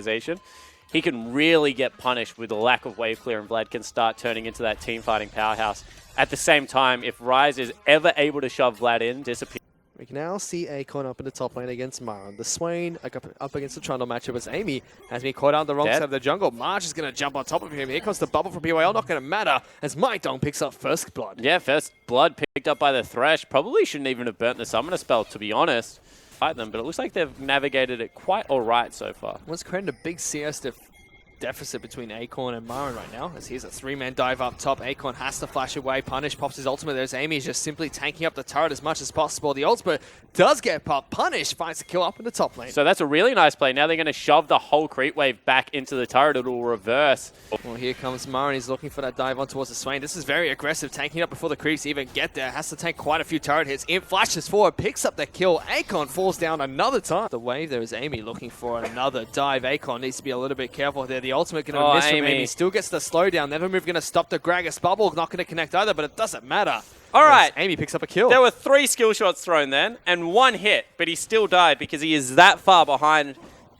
organization, he can really get punished with the lack of wave clear, and Vlad can start turning into that team fighting powerhouse. At the same time, if Rise is ever able to shove Vlad in, disappear. We can now see Acorn up in the top lane against Marin. The Swain up against the Trundle matchup as Amy has been caught out on the wrong side of the jungle. March is going to jump on top of him. Here comes the bubble from BYL. Not going to matter as Mydong picks up first blood. Yeah, first blood picked up by the Thresh. Probably shouldn't even have burnt the Summoner spell, to be honest. Fight them, but it looks like they've navigated it quite all right so far. What's creating a big CS deficit between Acorn and Marin right now, as here's a three-man dive up top. Acorn has to flash away. Punish pops his ultimate. There's Amy just simply tanking up the turret as much as possible. The ultimate does get popped. Punish finds the kill up in the top lane. So that's a really nice play. Now they're going to shove the whole creep wave back into the turret. It'll reverse. Well, here comes Marin. He's looking for that dive on towards the Swain. This is very aggressive, tanking up before the creeps even get there. Has to tank quite a few turret hits. Imp flashes forward, picks up the kill. Acorn falls down another time. The wave, there is Amy looking for another dive. Acorn needs to be a little bit careful there. The ultimate going to miss from Amy. Still gets the slowdown. Nevermove going to stop the Gragas bubble. Not going to connect either, but it doesn't matter. All right. Amy picks up a kill. There were 3 skill shots thrown then, and 1 hit, but he still died because he is that far behind.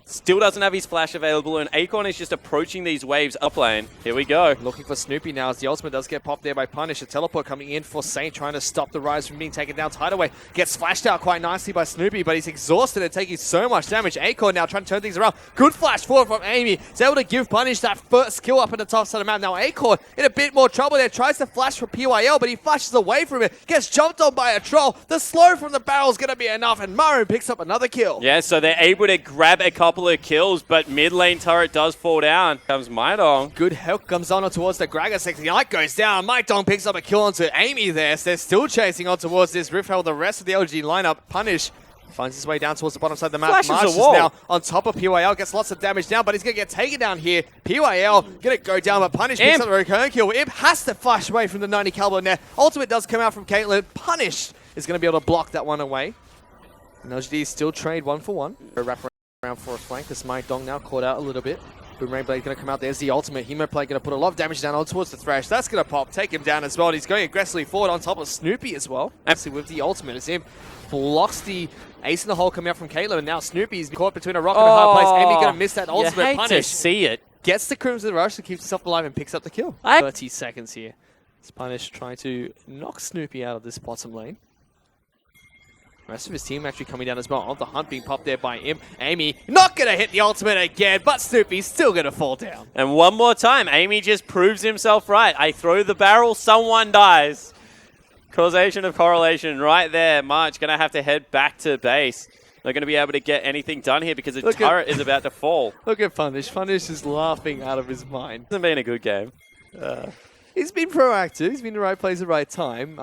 Still doesn't have his flash available, and Acorn is just approaching these waves up lane. Here we go. Looking for Snoopy now as the ultimate does get popped there by Punish. A teleport coming in for Saint, trying to stop the Rise from being taken down. Hideaway gets flashed out quite nicely by Snoopy, but he's exhausted and taking so much damage. Acorn now trying to turn things around. Good flash forward from Amy. He's able to give Punish that first kill up in the top side of the map. Now Acorn in a bit more trouble there. Tries to flash for PYL, but he flashes away from it. Gets jumped on by a troll. The slow from the barrel is going to be enough, and Marin picks up another kill. Yeah, so they're able to grab a couple of kills, but mid lane turret does fall down. Comes Mydong. Good help comes on towards the Gragas. The light goes down. Mydong picks up a kill onto Amy there. So they're still chasing on towards this Rift Hell. The rest of the LG lineup. Punish finds his way down towards the bottom side of the map. March is now on top of PYL. Gets lots of damage down, but he's going to get taken down here. PYL going to go down, but Punish picks up the return kill. Imp has to flash away from the 90 caliber net. Ultimate does come out from Caitlyn. Punish is going to be able to block that one away. And LGD still trade 1 for 1. Wrap around for a flank. This Mydong now caught out a little bit. Boomerang Blade going to come out. There's the ultimate. Hemoplay going to put a lot of damage down on towards the Thresh. That's going to pop, take him down as well. And he's going aggressively forward on top of Snoopy as well. Actually, with the ultimate, as him blocks the ace in the hole coming out from Caitlyn. And now Snoopy's caught between a rock and a hard place. Amy going to miss that ultimate. You hate Punish. to see it. Gets the Crimson Rush to keep himself alive and picks up the kill. 30 seconds here. It's Punish trying to knock Snoopy out of this bottom lane. The rest of his team actually coming down as well. On the hunt being popped there by Imp. Amy not going to hit the ultimate again, but Snoopy's still going to fall down. And one more time, Amy just proves himself right. I throw the barrel, someone dies. Causation of correlation right there. March going to have to head back to base. They're going to be able to get anything done here because the turret is about to fall. Look at Punish. Punish is laughing out of his mind. Hasn't been a good game. He's been proactive. He's been in the right place at the right time.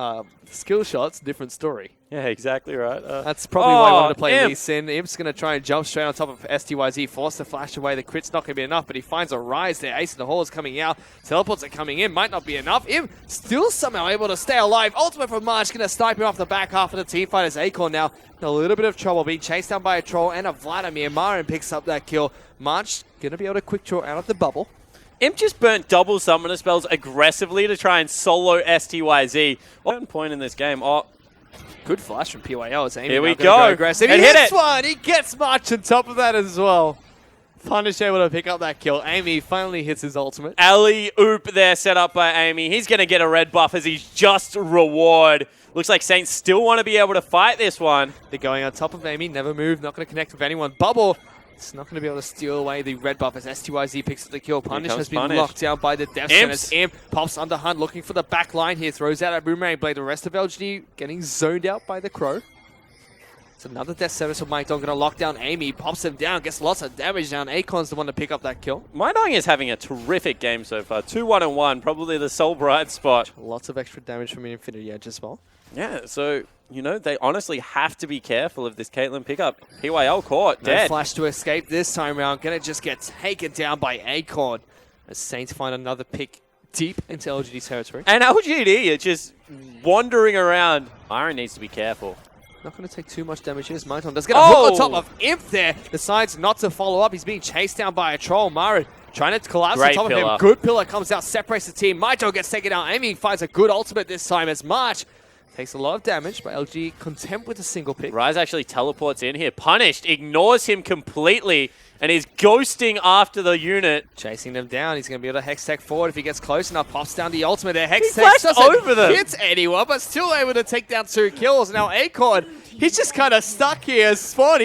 Skill shots, different story. Yeah, exactly right. That's probably why I wanted to play Lee Sin. Imp's going to try and jump straight on top of STYZ. Forced to flash away. The crit's not going to be enough, but he finds a Rise there. Ace in the hole is coming out. Teleports are coming in. Might not be enough. Imp still somehow able to stay alive. Ultimate from March going to snipe him off the back half of the team fight as Acorn now in a little bit of trouble. Being chased down by a troll and a Vladimir. Marin picks up that kill. March going to be able to quick draw out of the bubble. Imp just burnt double summoner spells aggressively to try and solo STYZ. One point in this game. Good flash from PYL. As Amy here we go. Aggressive. He hits one. He gets March on top of that as well. Punish able to pick up that kill. Amy finally hits his ultimate. Alley-oop there set up by Amy. He's going to get a red buff as he's just reward. Looks like Saints still want to be able to fight this one. They're going on top of Amy. Never move. Not going to connect with anyone. Bubble. It's not going to be able to steal away the red buff as STYZ picks up the kill. Punish has been locked down by the Death Sentence. Imp pops under Hunt looking for the back line here. Throws out a Boomerang Blade. The rest of LGD getting zoned out by the Crow. It's another Death Sentence from Mydong. Going to lock down Amy. Pops him down. Gets lots of damage down. Acorn's the one to pick up that kill. Mydong is having a terrific game so far. 2-1-1. Probably the sole bright spot. Lots of extra damage from Infinity Edge as well. Yeah, so, you know, they honestly have to be careful of this Caitlyn pickup. PYL caught, dead. No flash to escape this time around. Going to just get taken down by Acorn. As Saints find another pick deep into LGD territory. And LGD are just wandering around. Marin needs to be careful. Not going to take too much damage here. Mydong does get a hook on top of Imp there. Decides not to follow up. He's being chased down by a troll. Marin trying to collapse on top of him. Good pillar comes out, separates the team. Mydong gets taken out. Amy finds a good ultimate this time as March takes a lot of damage, but LG content with a single pick. Rise actually teleports in here. Punished, ignores him completely, and he's ghosting after the unit. Chasing them down. He's going to be able to Hex Tech forward if he gets close enough. Pops down the ultimate there. Hex Tech doesn't over them. hit anyone, but still able to take down 2 kills. Now Acorn, he's just kind of stuck here. Spawn,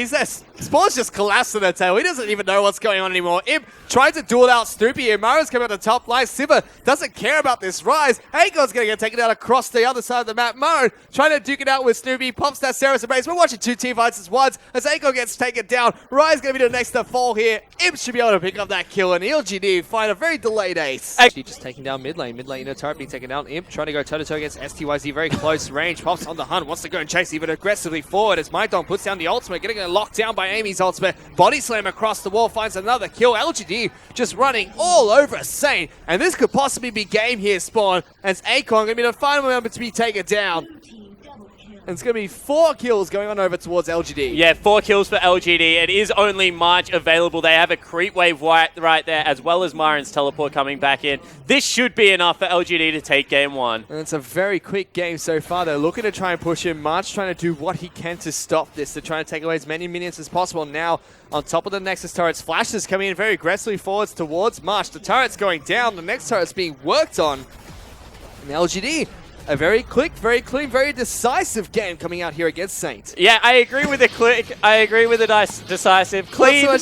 Spawn's just collapsed on the tail. He doesn't even know what's going on anymore. Imp tries to duel out Snoopy here. Maro's coming out the top line. Sivir doesn't care about this rise. Acorn's going to get taken out across the other side of the map. Maro trying to duke it out with Snoopy. Pops that Saracen base. We're watching 2 team fights as ones as Acorn gets taken down. Rise going to be the next to fall here. Imp should be able to pick up that kill, and LGD find a very delayed ace. Actually just taking down mid lane. Mid lane in a turret being taken down. Imp trying to go toe-to-toe against STYZ. Very close range. Pops on the hunt. Wants to go and chase even aggressively forward as Mydon puts down the ultimate. Getting locked down by Amy's ultimate. Body slam across the wall. Finds another kill. LGD just running all over Saint. And this could possibly be game here, Spawn. As Acorn going to be the final member to be taken down. And it's going to be 4 kills going on over towards LGD. Yeah, 4 kills for LGD. It is only March available. They have a creep wave right there, as well as Myron's teleport coming back in. This should be enough for LGD to take game 1. And it's a very quick game so far. They're looking to try and push him. March trying to do what he can to stop this, to try and take away as many minions as possible. Now, on top of the Nexus turrets, Flashes coming in very aggressively forwards towards March. The turret's going down. The next turret's being worked on. And LGD, a very quick, very clean, very decisive game coming out here against Saint. Yeah, I agree with the click. I agree with the decisive. Clean,